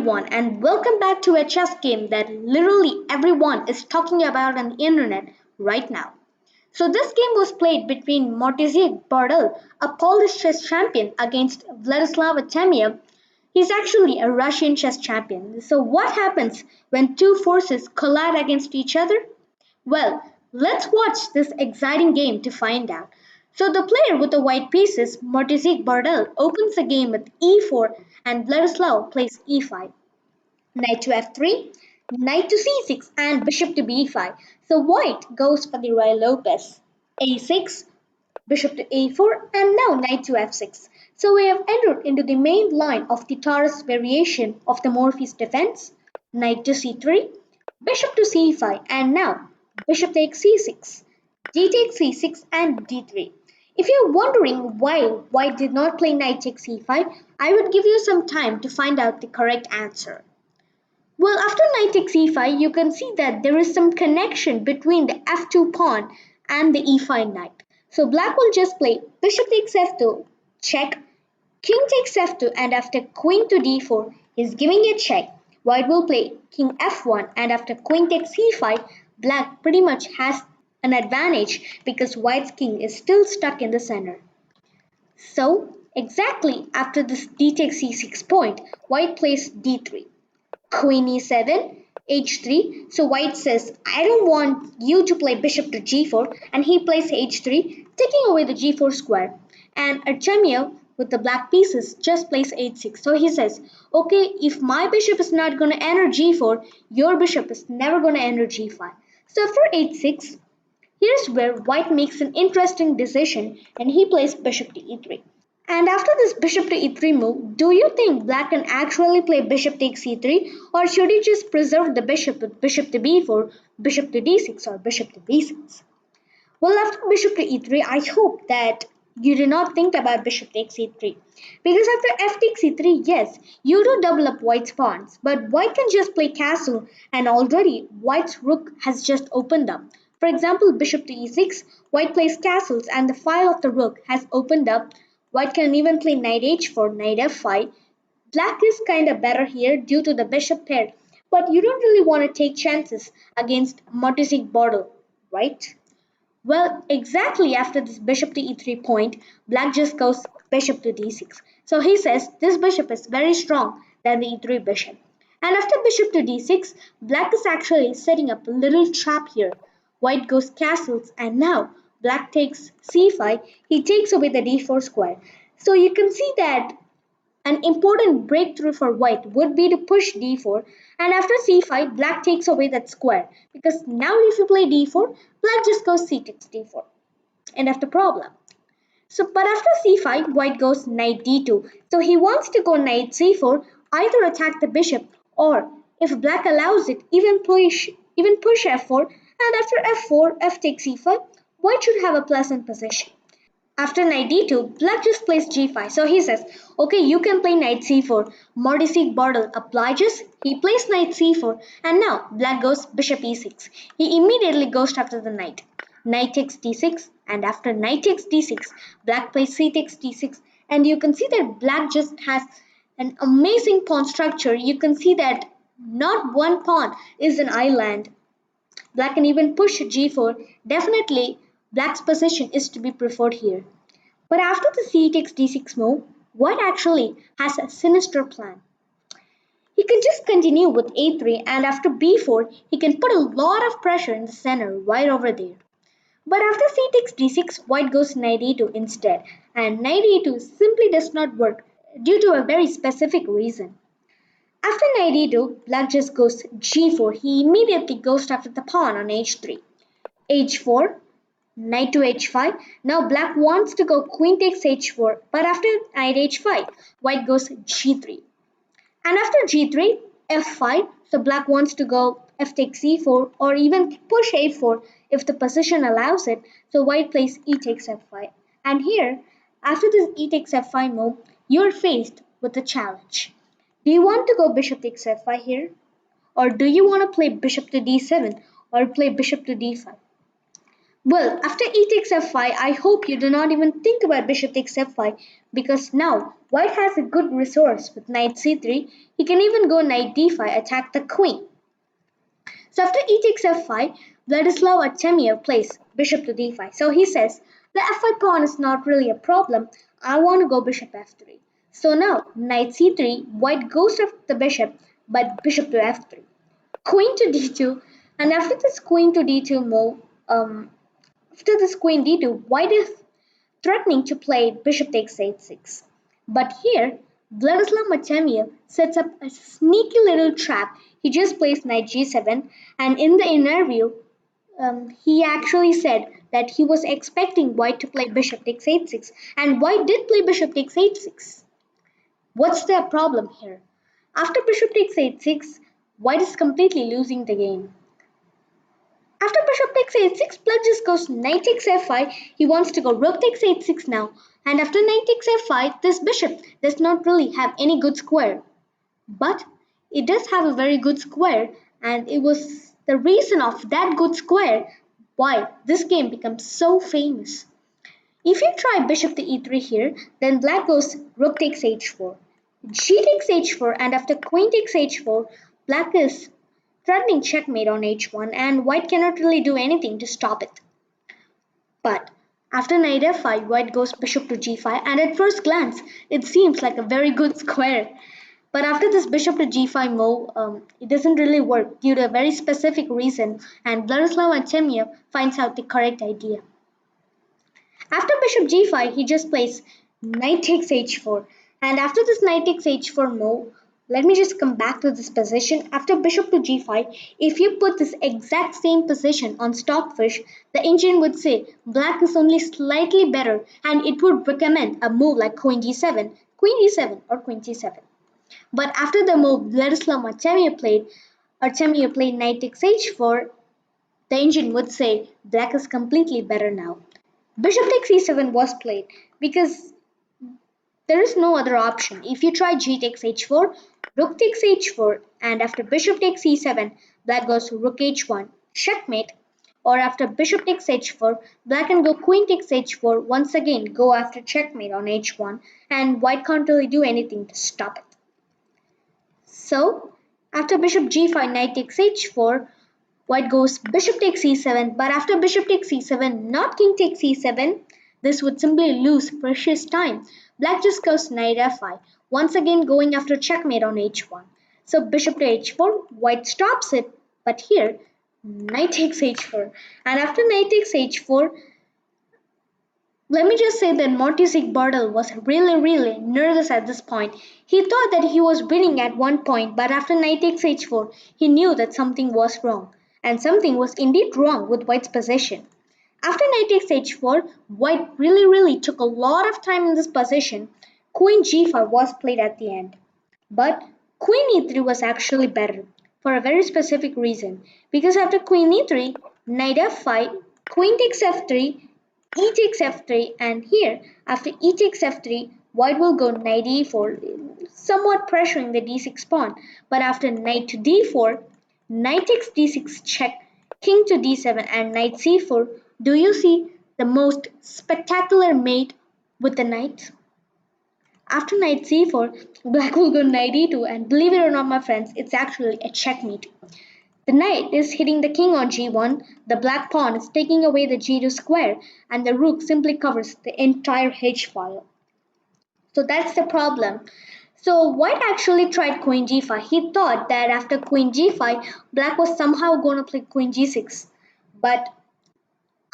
everyone, and welcome back to a chess game that literally everyone is talking about on the internet right now. So this game was played between Mateusz Bartel, a Polish chess champion, against Vladislav Artemiev. He's actually a Russian chess champion. So what happens when two forces collide against each other? Well, let's watch this exciting game to find out. So the player with the white pieces, Mateusz Bartel, opens the game with e4 and Vladislav plays e5. Knight to f3, knight to c6 and bishop to b5. So white goes for the Ruy Lopez. a6, bishop to a4 and now knight to f6. So we have entered into the main line of the Tarrasch variation of the Morphy's defense. Knight to c3, bishop to c5 and now bishop takes c6, d takes c6 and d3. If you're wondering why white did not play knight takes e5, I would give you some time to find out the correct answer. Well, after knight takes e5, you can see that there is some connection between the f2 pawn and the e5 knight. So black will just play bishop takes f2, check, king takes f2 and after queen to d4, he's giving a check. White will play king f1 and after queen takes c5, black pretty much has an advantage because white's king is still stuck in the center. So exactly after this d takes c6 point, white plays d3. Queen e7, h3. So white says, I don't want you to play bishop to g4 and he plays h3, taking away the g4 square. And Artemiev with the black pieces just plays h6. So he says, okay, if my bishop is not going to enter g4, your bishop is never going to enter g5. So for h6, here's where white makes an interesting decision and he plays bishop to e3. And after this bishop to e3 move, do you think black can actually play bishop takes e3 or should he just preserve the bishop with bishop to b4, bishop to d6 or bishop to b6? Well, after bishop to e3, I hope that you do not think about bishop takes e3. Because after f takes e3, yes, you do double up white's pawns, but white can just play castle and already white's rook has just opened up. For example, bishop to e6, white plays castles and the file of the rook has opened up. White can even play knight h4, knight f5. Black is kinda better here due to the bishop pair, but you don't really want to take chances against Mateusz Bartel, right? Well, exactly after this bishop to e3 point, black just goes bishop to d6. So he says this bishop is very strong than the e3 bishop. And after bishop to d6, black is actually setting up a little trap here. White goes castles and now black takes c5, he takes away the d4 square. So you can see that an important breakthrough for white would be to push d4 and after c5 black takes away that square because now if you play d4 black just goes c takes d4. End of the problem. So but after c5 white goes knight d2. So he wants to go knight c4, either attack the bishop or if black allows it even push f4 and after f4 f takes e5 white should have a pleasant position. After knight d2, black just plays g5. So he says, okay, you can play knight c4. Mateusz Bartel obliges. He plays knight c4 and now black goes bishop e6. He immediately goes after the knight. Knight takes d6 and after knight takes d6, black plays c takes d6 and you can see that black just has an amazing pawn structure. You can see that not one pawn is an island. Black can even push g4. Definitely, black's position is to be preferred here. But after the c takes d6 move, white actually has a sinister plan. He can just continue with a3 and after b4, he can put a lot of pressure in the center right over there. But after c takes d6, white goes knight e2 instead. And knight e2 simply does not work due to a very specific reason. After knight e2, black just goes g4. He immediately goes after the pawn on h3. h4, knight to h5. Now black wants to go queen takes h4, but after knight h5, white goes g3. And after g3, f5. So black wants to go f takes e4 or even push a4 if the position allows it. So white plays e takes f5. And here, after this e takes f5 move, you're faced with a challenge. Do you want to go bishop takes f5 here? Or do you want to play bishop to d7 or play bishop to d5? Well, after e takes f5, I hope you do not even think about bishop takes f5 because now white has a good resource with knight c3. He can even go knight d5, attack the queen. So after e takes f5, Vladislav Artemiev plays bishop to d5. So he says, the f5 pawn is not really a problem. I want to go bishop f3. So now knight c3, white goes after the bishop, but bishop to f3. Queen to d2, and after this queen to d2 move, after this queen d2, white is threatening to play bishop takes h6. But here, Vladislav Artemiev sets up a sneaky little trap. He just plays knight g7, and in the interview, he actually said that he was expecting white to play bishop takes h6, and white did play bishop takes h6. What's the problem here? After bishop takes h6, white is completely losing the game. After bishop takes h6, black just goes knight takes f5. He wants to go rook takes h6 now. And after knight takes f5, this bishop does not really have any good square. But it does have a very good square, and it was the reason of that good square why this game becomes so famous. If you try bishop to e3 here, then black goes rook takes h4. G takes h4, and after queen takes h4, black is threatening checkmate on h1, and white cannot really do anything to stop it. But after knight f5, white goes bishop to g5, and at first glance, it seems like a very good square. But after this bishop to g5 move, it doesn't really work due to a very specific reason, and Vladislav Artemiev finds out the correct idea. After bishop g5, he just plays knight takes h4, and after this knight takes h4 move, let me just come back to this position. After bishop to g5, if you put this exact same position on Stockfish, the engine would say black is only slightly better, and it would recommend a move like queen d7, queen e7, or queen c7. But after the move Vladislav Artemiev played knight takes h4, the engine would say black is completely better now. Bishop takes e7 was played because there is no other option. If you try g takes h4, rook takes h4, and after bishop takes e7, black goes rook h1, checkmate. Or after bishop takes h4, black can go queen takes h4, once again go after checkmate on h1, and white can't really do anything to stop it. So, after bishop g5, knight takes h4, white goes bishop takes e7, but after bishop takes e7, not king takes e7, this would simply lose precious time. Black just goes knight f5, once again going after checkmate on h1. So bishop to h4, white stops it, but here knight takes h4. And after knight takes h4, let me just say that Mateusz Bartel was really nervous at this point. He thought that he was winning at one point, but after knight takes h4, he knew that something was wrong. And something was indeed wrong with white's position. After knight takes h4, white really took a lot of time in this position. Queen g5 was played at the end. But queen e3 was actually better for a very specific reason. Because after queen e3, knight f5, queen takes f3, e takes f3, and here after e takes f3, white will go knight e4, somewhat pressuring the d6 pawn. But after knight to d4, knight takes d6 check, king to d7, and knight c4. Do you see the most spectacular mate with the knight? After knight c4, black will go knight e2, and believe it or not, my friends, it's actually a checkmate. The knight is hitting the king on g1, the black pawn is taking away the g2 square, and the rook simply covers the entire h file. So that's the problem. So white actually tried queen g5. He thought that after queen g5, black was somehow going to play queen g6. But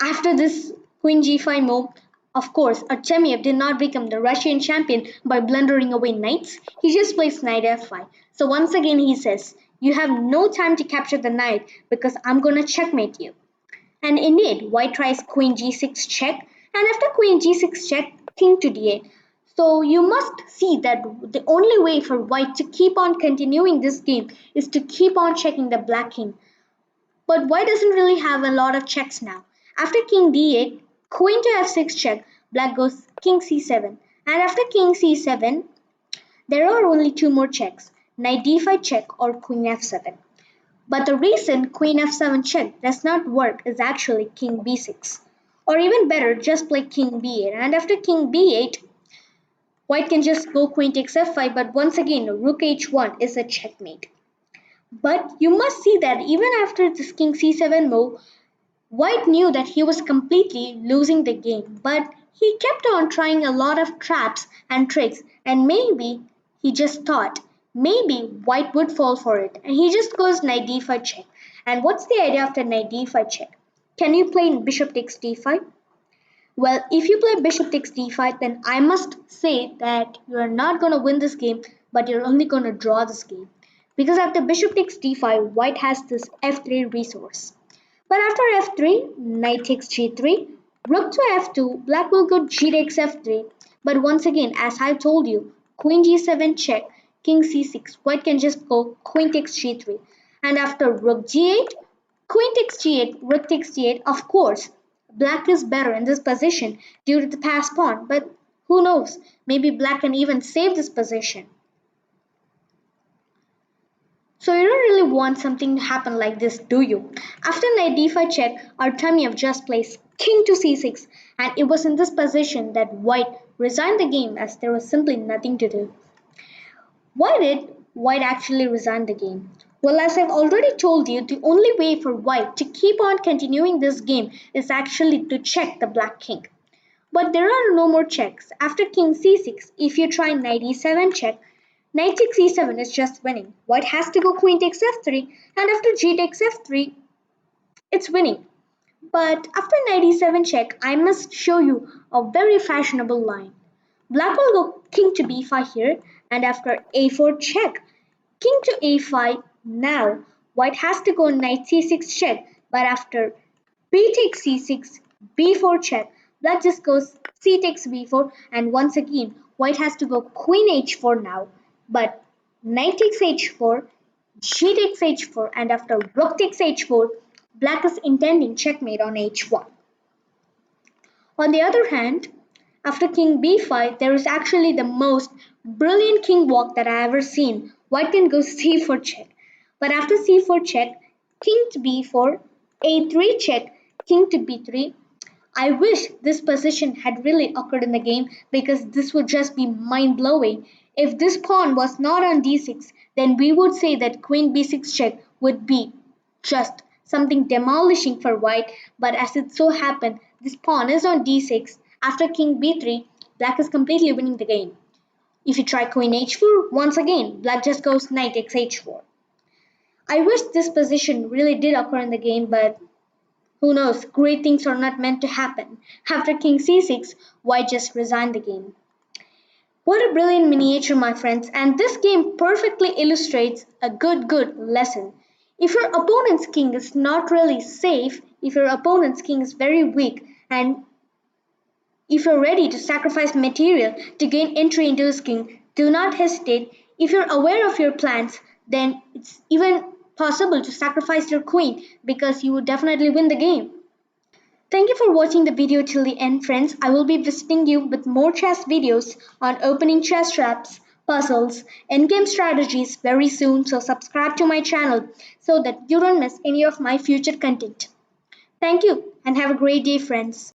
after this queen g5 move, of course, Artemiev did not become the Russian champion by blundering away knights. He just plays knight f5. So once again he says, you have no time to capture the knight because I'm going to checkmate you. And indeed, white tries queen g6 check, and after queen g6 check, king to d8. So you must see that the only way for white to keep on continuing this game is to keep on checking the black king. But white doesn't really have a lot of checks now. After king d8, queen to f6 check, black goes king c7. And after king c7, there are only two more checks, knight d5 check or queen f7. But the reason Queen f7 check does not work is actually King b6. Or even better, just play King b8. And after King b8, White can just go Queen takes f5, but once again, Rook h1 is a checkmate. But you must see that even after this King c7 move, White knew that he was completely losing the game, but he kept on trying a lot of traps and tricks, and maybe he just thought maybe White would fall for it, and he just goes knight d5 check. And what's the idea after knight d5 check? Can you play bishop takes d5? Well, if you play bishop takes d5, then I must say that you are not going to win this game, but you're only going to draw this game. Because after bishop takes d5, White has this f3 resource. But after f3, knight takes g3, rook to f2, black will go g takes f3. But once again, as I told you, queen g7 check, king c6, white can just go queen takes g3. And after rook g8, queen takes g8, rook takes g8, of course, black is better in this position due to the passed pawn. But who knows, maybe black can even save this position. So you don't really want something to happen like this, do you? After knight d5 check, Artemiev just plays king to c6, and it was in this position that White resigned the game as there was simply nothing to do. Why did White actually resign the game? Well, as I've already told you, the only way for White to keep on continuing this game is actually to check the black king. But there are no more checks. After king c6, if you try knight e7 check, knight takes e7 is just winning. White has to go queen takes f3, and after g takes f3, it's winning. But after knight e7 check, I must show you a very fashionable line. Black will go king to b5 here, and after a4 check, king to a5. Now, White has to go knight c6 check, but after b takes c6, b4 check, black just goes c takes b4, and once again, White has to go queen h4 now. But knight takes h4, g takes h4, and after rook takes h4, black is intending checkmate on h1. On the other hand, after king b5, there is actually the most brilliant king walk that I ever seen. White can go c4 check. But after c4 check, king to b4, a3 check, king to b3. I wish this position had really occurred in the game because this would just be mind-blowing. If this pawn was not on d6, then we would say that queen b6 check would be just something demolishing for White, but as it so happened, this pawn is on d6. After king b3, black is completely winning the game. If you try queen h4, once again, black just goes knight takes h4. I wish this position really did occur in the game, but who knows, great things are not meant to happen. After king c6, White just resigned the game. What a brilliant miniature, my friends, and this game perfectly illustrates a good lesson. If your opponent's king is not really safe, if your opponent's king is very weak, and if you're ready to sacrifice material to gain entry into his king, do not hesitate. If you're aware of your plans, then it's even possible to sacrifice your queen because you would definitely win the game. Thank you for watching the video till the end, friends. I will be visiting you with more chess videos on opening chess traps, puzzles, endgame strategies very soon, so subscribe to my channel so that you don't miss any of my future content. Thank you and have a great day, friends.